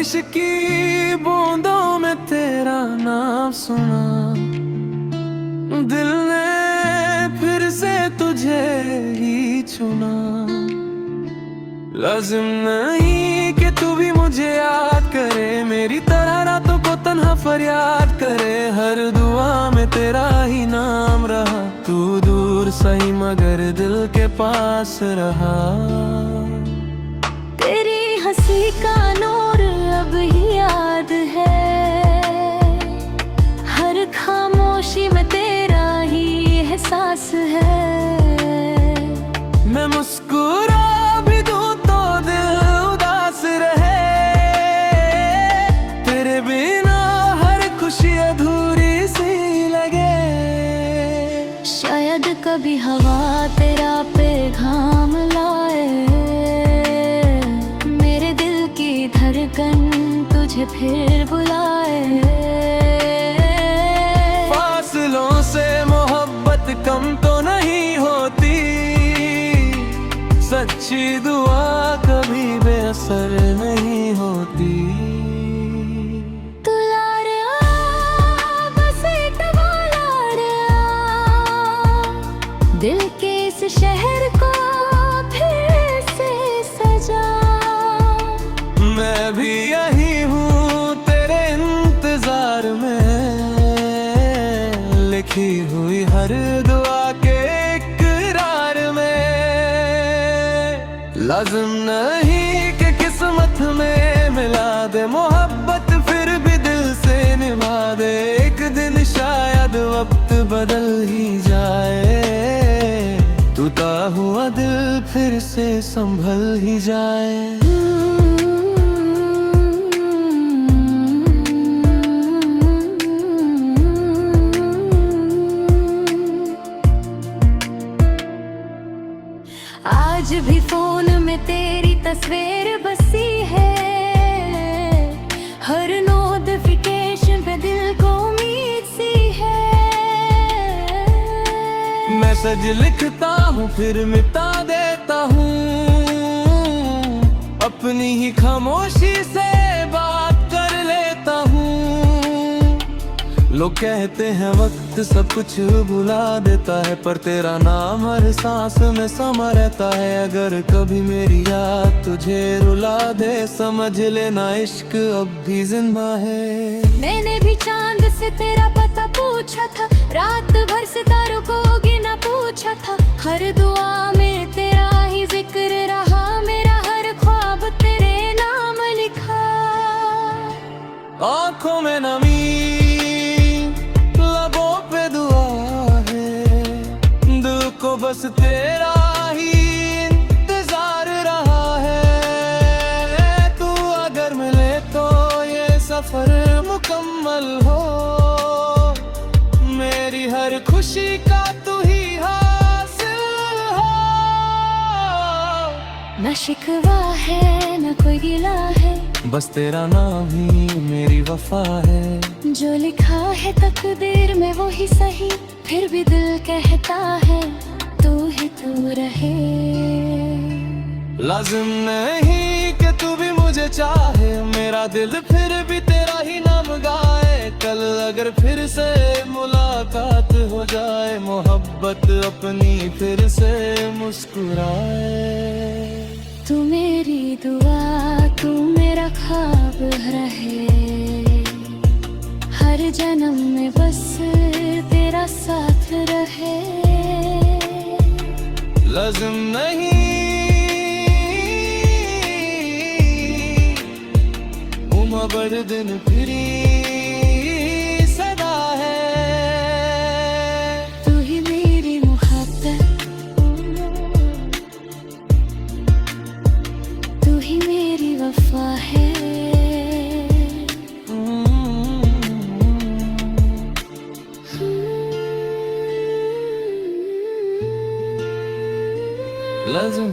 बारिश की बूंदों में तेरा नाम सुना, दिल ने फिर से तुझे ही चुना। लाजिम नहीं कि तू भी मुझे याद करे, मेरी तरह रातों को तन्हा फरियाद करे। हर दुआ में तेरा ही नाम रहा, तू दूर सही मगर दिल के पास रहा। तेरी हंसी का नूर अब ही याद है, हर खामोशी में तेरा ही एहसास है। मैं मुस्कुरा भी दूं तो दिल उदास रहे, तेरे बिना हर खुशी अधूरी सी लगे। शायद कभी हवा तेरा पैगाम लाए, मेरे दिल की धड़कन तुझे फिर बुलाए। फासलों से मोहब्बत कम तो नहीं होती, सच्ची दुआ कभी बेअसर नहीं होती। दिल के इस शहर को फिर से सजा, मैं भी यही हूँ तेरे इंतजार में, लिखी हुई हर दुआ के इकरार में। लाज़िम नहीं कि किस्मत में मिला दे मोहब्बत, फिर भी दिल से निभा दे। एक दिन शायद वक्त बदल ही जाए, टूटा हुआ दिल फिर से संभल ही जाए। आज भी फोन में तेरी तस्वीर बसी है, हर नोटिफिकेशन पे दिल को उम्मीद सी है। मैसेज लिखता हूँ फिर मिटा देता हूँ, अपनी ही खामोशी से बात कर लेता हूँ। लोग कहते हैं वक्त सब कुछ भुला देता है, पर तेरा नाम हर सांस में समा रहता है। अगर कभी मेरी याद तुझे रुला दे, समझ लेना इश्क अब भी जिंदा है। मैंने भी चांद से तेरा पता पूछा था, रात भर सितारों को गिना पूछा था। हर दुआ में तेरा ही जिक्र रहा, मेरा हर ख्वाब तेरे नाम लिखा। आँखों में नमी, लबों पे दुआ है, दिल को बस तेरा ही इंतजार रहा है। तू अगर मिले तो ये सफर मुकम्मल हो, मेरी हर खुशी का तू ही हासिल हो। न शिकवा है न कोई गिला है, बस तेरा नाम ही मेरी वफा है। जो लिखा है तकदीर में वो ही सही, फिर भी दिल कहता है तू ही तू रहे। लाजिम नहीं कि तू भी मुझे चाहे, मेरा दिल फिर भी तेरा ही नाम गाए। कल अगर फिर से मुलाकात हो जाए, मोहब्बत अपनी फिर से मुस्कुराए। तू मेरी दुआ, तू मेरा ख्वाब रहे, हर जन्म में बस तेरा साथ रहे। लाज़िम नहीं उम्र दिन फिरी सदा है, तू ही मेरी मोहब्बत, तू ही मेरी वफा है। लाज़िम